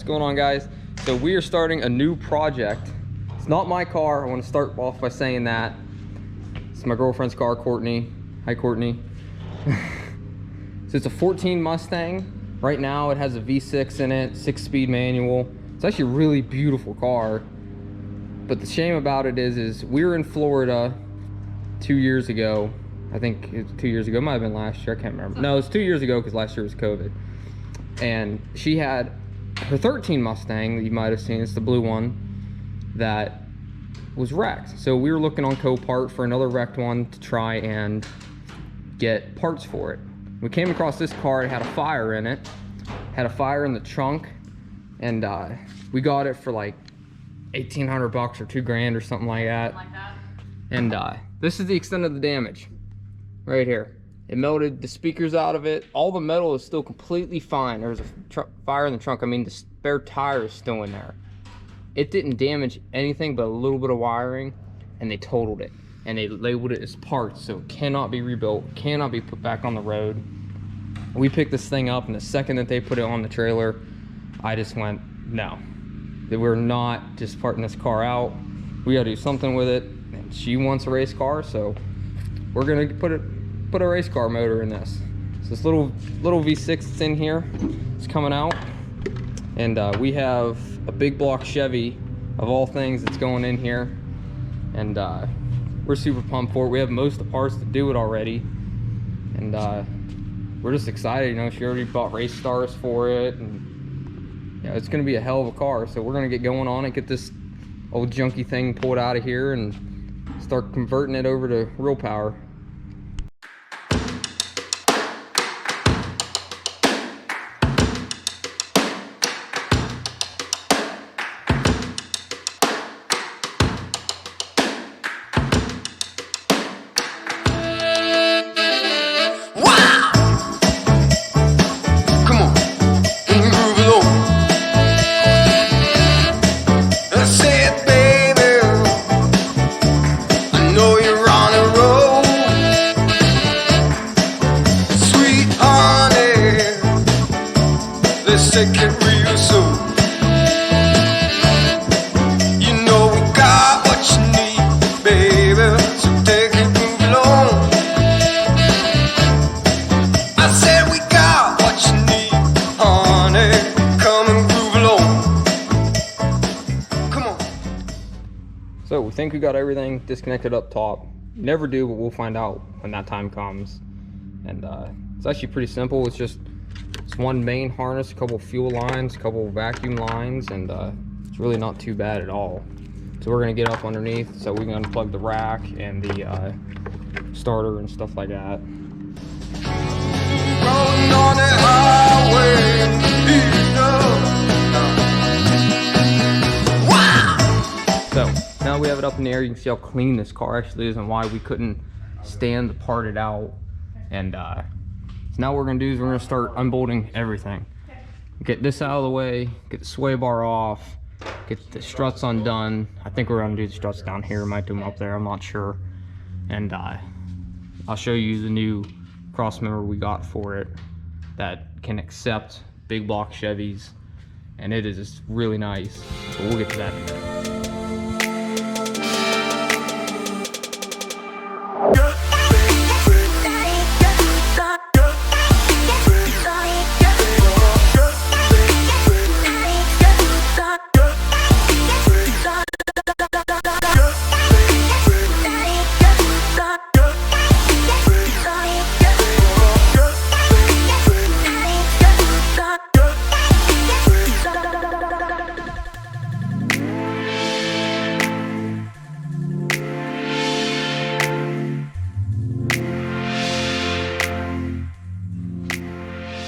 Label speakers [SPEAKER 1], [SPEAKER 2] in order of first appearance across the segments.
[SPEAKER 1] What's going on, guys? So we are starting a new project. It's not my car. I want to start off by saying that it's my girlfriend's car, Courtney. Hi, Courtney. So it's a 14 Mustang. Right now it has a V6 in it, 6-speed manual. It's actually a really beautiful car. But the shame about it is we were in Florida 2 years ago. I think it was 2 years ago. It might have been last year. I can't remember. No, it was 2 years ago because last year was COVID. And she had her 13 Mustang that you might have seen. It's the blue one that was wrecked. So we were looking on Copart for another wrecked one to try and get parts for it. We came across this car. It had a fire in it. Had a fire in the trunk, and we got it for like 1,800 bucks or 2 grand or something like that. And this is the extent of the damage right here. It melted the speakers out of it. All the metal is still completely fine. There was a fire in the trunk. I mean, the spare tire is still in there. It didn't damage anything but a little bit of wiring, and they totaled it. And they labeled it as parts, so it cannot be rebuilt, cannot be put back on the road. We picked this thing up, and the second that they put it on the trailer, I just went, no. We're not just parting this car out. We gotta do something with it. And she wants a race car, so we're gonna put a race car motor in this. So this little V6 that's in here, it's coming out. And we have a big block Chevy, of all things, that's going in here. And we're super pumped for it. We have most of the parts to do it already. And we're just excited, you know. She already bought race stars for it. And yeah, it's gonna be a hell of a car. So we're gonna get going on it, get this old junky thing pulled out of here and start converting it over to real power.
[SPEAKER 2] Take it real soon. You know we got what you need, baby. So take it, move along. I said we got what you need, honey. Come and groove along. Come on.
[SPEAKER 1] So we think we got everything disconnected up top. Never do, but we'll find out when that time comes. And it's actually pretty simple. It's one main harness, a couple fuel lines, a couple vacuum lines, and it's really not too bad at all. So we're gonna get up underneath so we can unplug the rack and the starter and stuff like that.
[SPEAKER 2] Rolling on the highway, wow.
[SPEAKER 1] So now we have it up in the air. You can see how clean this car actually is and why we couldn't stand to part it out. And so now what we're gonna do is we're gonna start unbolting everything. Get this out of the way, get the sway bar off, get the struts undone. I think we're gonna do the struts down here, might do them up there, I'm not sure. And I'll show you the new cross member we got for it that can accept big block Chevys, and it is just really nice. But we'll get to that in a minute.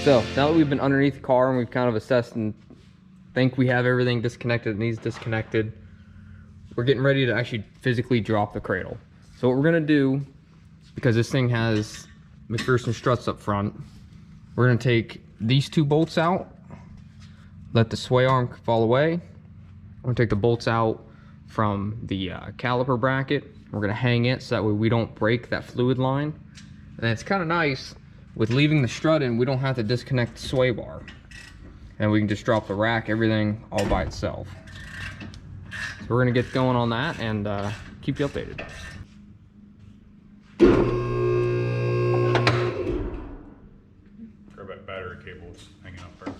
[SPEAKER 1] So now that we've been underneath the car and we've kind of assessed and think we have everything disconnected and these disconnected, we're getting ready to actually physically drop the cradle. So what we're gonna do, because this thing has McPherson struts up front, we're gonna take these 2 bolts out, let the sway arm fall away. We're gonna take the bolts out from the caliper bracket. We're gonna hang it so that way we don't break that fluid line. And it's kind of nice with leaving the strut in, we don't have to disconnect the sway bar. And we can just drop the rack, everything all by itself. So we're gonna get going on that and keep you updated.
[SPEAKER 3] Grab that battery cable that's hanging up there.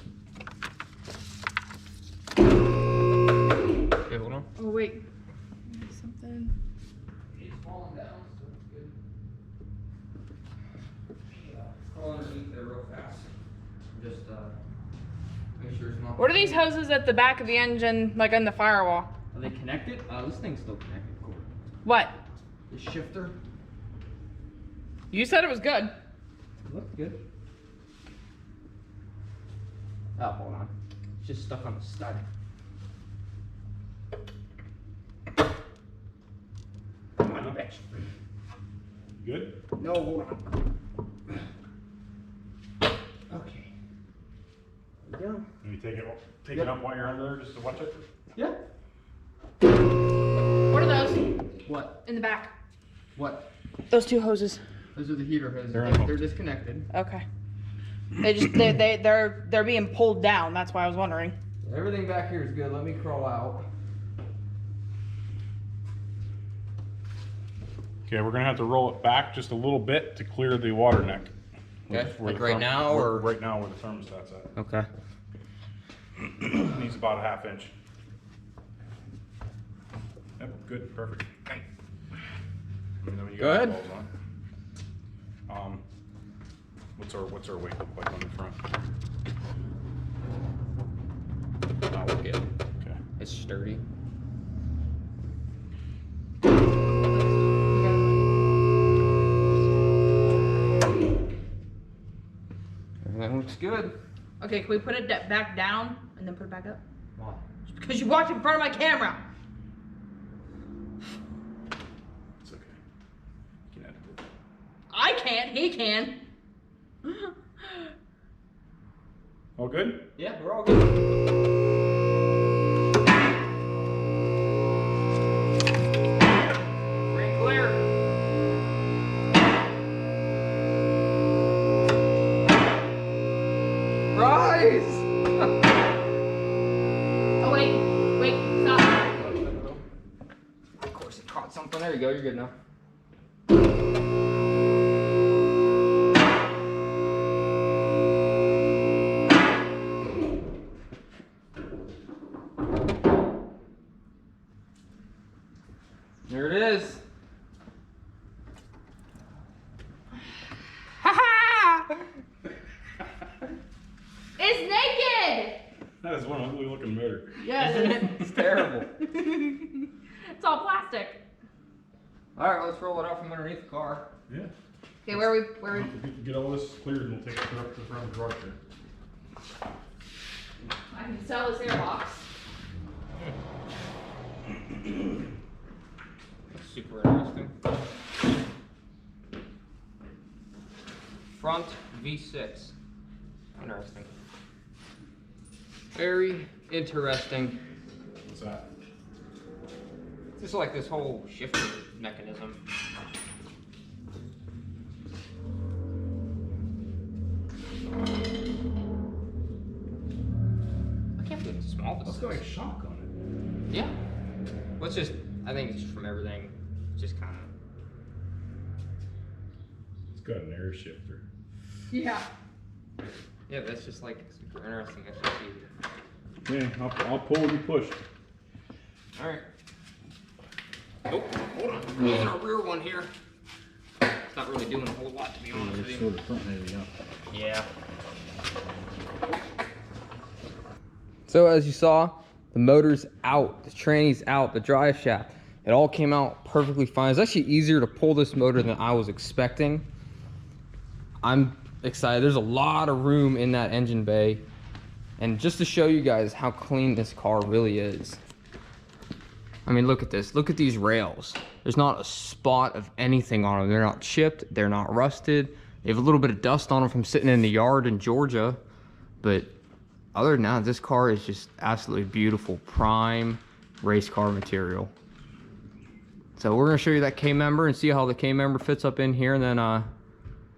[SPEAKER 1] Okay, hold on.
[SPEAKER 4] Oh wait, something.
[SPEAKER 1] He's falling down, so it's good. Crawl underneath there real fast. Just make sure it's not.
[SPEAKER 4] What are these hoses at the back of the engine, like on the firewall?
[SPEAKER 1] Are they connected? This thing's still connected. Cool.
[SPEAKER 4] What?
[SPEAKER 1] The shifter.
[SPEAKER 4] You said it was good.
[SPEAKER 1] Looks good. Oh, hold on. It's just stuck on the stud. Come on, you bitch.
[SPEAKER 3] Good?
[SPEAKER 1] No, hold on. Okay. There we go.
[SPEAKER 3] Can you take it up while you're under there just to watch it?
[SPEAKER 1] Yeah.
[SPEAKER 4] What are those
[SPEAKER 1] What?
[SPEAKER 4] in the back?
[SPEAKER 1] What?
[SPEAKER 4] Those two hoses.
[SPEAKER 1] Those are the heater hoses.
[SPEAKER 3] They're
[SPEAKER 1] They're disconnected.
[SPEAKER 4] Okay. They're being pulled down. That's why I was wondering.
[SPEAKER 1] Everything back here is good. Let me crawl out.
[SPEAKER 3] Okay, we're gonna have to roll it back just a little bit to clear the water neck.
[SPEAKER 1] Okay,
[SPEAKER 3] Where
[SPEAKER 1] like
[SPEAKER 3] the
[SPEAKER 1] right now, or?
[SPEAKER 3] right now where the thermostat's at.
[SPEAKER 1] Okay.
[SPEAKER 3] Needs about a ½ inch. Yep, good, perfect. And then when you
[SPEAKER 1] Go
[SPEAKER 3] got
[SPEAKER 1] ahead.
[SPEAKER 3] the balls on. What's our weight look like on the front?
[SPEAKER 1] Oh, we're good.
[SPEAKER 3] Okay.
[SPEAKER 1] It's sturdy. Everything looks good.
[SPEAKER 4] Okay, can we put it back down and then put it back up?
[SPEAKER 1] Why?
[SPEAKER 4] Because you walked in front of my camera.
[SPEAKER 3] It's okay. You can edit it.
[SPEAKER 4] I can't. He can.
[SPEAKER 3] All good?
[SPEAKER 1] Yeah, we're all good. Free and clear. Rise!
[SPEAKER 4] Oh wait, stop.
[SPEAKER 1] Of course it caught something. There you go, you're good now. There it is.
[SPEAKER 4] It's naked.
[SPEAKER 3] That is one ugly looking motor.
[SPEAKER 4] Yes.
[SPEAKER 1] Isn't it? It's terrible.
[SPEAKER 4] It's all plastic.
[SPEAKER 1] Alright, let's roll it out from underneath the car.
[SPEAKER 3] Yeah.
[SPEAKER 4] Okay, where we?
[SPEAKER 3] If you can get all this cleared, and we'll take it up to the front of the garage there.
[SPEAKER 4] I can sell this airbox.
[SPEAKER 1] Super interesting. Front V6. Interesting. Very interesting.
[SPEAKER 3] What's that?
[SPEAKER 1] Just like this whole shifter mechanism. I can't believe it's small.
[SPEAKER 3] Let's go like shock on
[SPEAKER 1] Yeah. Well, it's just, I think it's just from everything. Just kind of.
[SPEAKER 3] it. It's got an air shifter.
[SPEAKER 4] Yeah.
[SPEAKER 1] Yeah, that's just like super interesting. That's just easy.
[SPEAKER 3] Yeah, I'll pull and you push.
[SPEAKER 1] Alright. Oh, hold on. We're using our rear one here. It's not really doing a whole lot, to be honest with you.
[SPEAKER 3] of front heavy up.
[SPEAKER 1] Yeah. So as you saw, the motor's out, the tranny's out, the drive shaft. It all came out perfectly fine. It's actually easier to pull this motor than I was expecting. I'm excited. There's a lot of room in that engine bay. And just to show you guys how clean this car really is. I mean, look at this. Look at these rails. There's not a spot of anything on them. They're not chipped. They're not rusted. They have a little bit of dust on them from sitting in the yard in Georgia. But other than that, this car is just absolutely beautiful. Prime race car material. So we're going to show you that K-member and see how the K-member fits up in here. And then I'm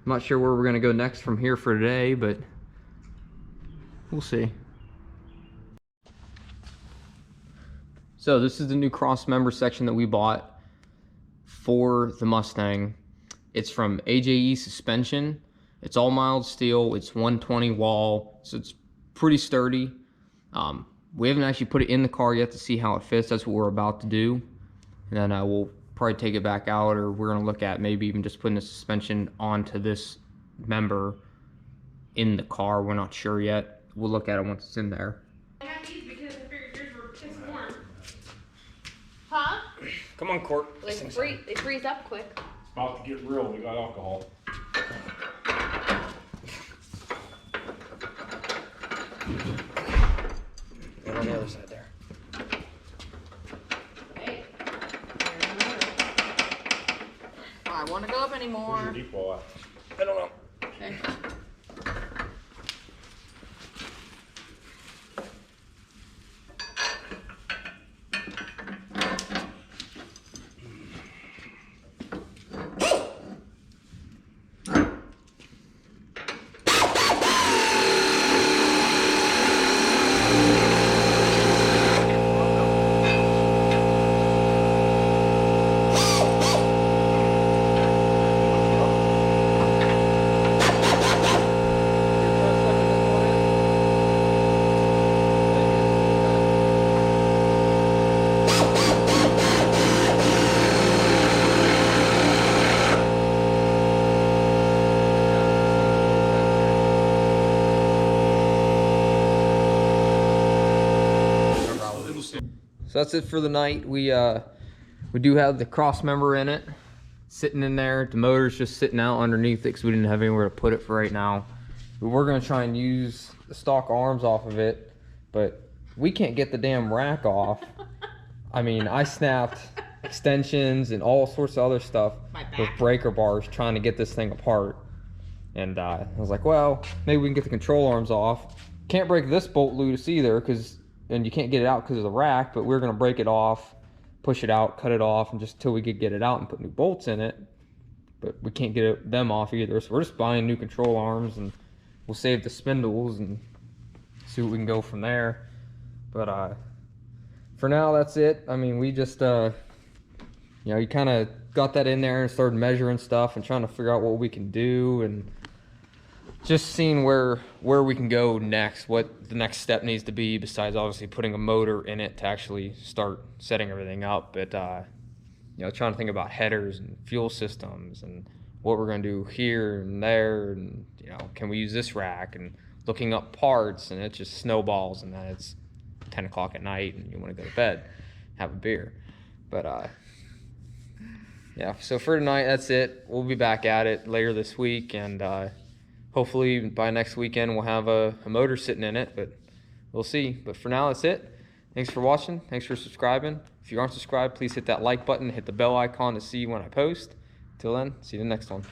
[SPEAKER 1] not sure where we're going to go next from here for today, but we'll see. So this is the new cross member section that we bought for the Mustang. It's from AJE Suspension. It's all mild steel. It's 120 wall, so it's pretty sturdy. We haven't actually put it in the car yet to see how it fits. That's what we're about to do. And then we'll probably take it back out, or we're gonna look at maybe even just putting the suspension onto this member in the car. We're not sure yet. We'll look at it once it's in there.
[SPEAKER 4] I got these because I figured yours were piss warm. Huh?
[SPEAKER 1] Come on, Court.
[SPEAKER 4] They freeze up quick.
[SPEAKER 3] It's about to get real. We got alcohol.
[SPEAKER 1] And on the other side there.
[SPEAKER 4] Hey. I want to go up anymore.
[SPEAKER 3] Where's your deep wall at?
[SPEAKER 1] I don't know.
[SPEAKER 4] Okay.
[SPEAKER 1] So that's it for the night. We do have the cross member in it, sitting in there. The motor's just sitting out underneath it because we didn't have anywhere to put it for right now. But we're gonna try and use the stock arms off of it, but we can't get the damn rack off. I mean, I snapped extensions and all sorts of other stuff with breaker bars trying to get this thing apart. And I was like, well, maybe we can get the control arms off. Can't break this bolt loose either, and you can't get it out because of the rack, but we're gonna break it off, push it out, cut it off, and just till we could get it out and put new bolts in it. But we can't get them off either, so we're just buying new control arms, and we'll save the spindles and see what we can go from there. But for now, that's it. I mean, we just you know, you kind of got that in there and started measuring stuff and trying to figure out what we can do, and just seeing where we can go next, what the next step needs to be, besides obviously putting a motor in it to actually start setting everything up. But you know, trying to think about headers and fuel systems and what we're going to do here and there, and you know, can we use this rack, and looking up parts, and it just snowballs, and then it's 10 o'clock at night and you want to go to bed, have a beer. But yeah, so for tonight, that's it. We'll be back at it later this week, and hopefully by next weekend we'll have a motor sitting in it, but we'll see. But for now, that's it. Thanks for watching. Thanks for subscribing. If you aren't subscribed, please hit that like button, hit the bell icon to see when I post. Till then, see you in the next one.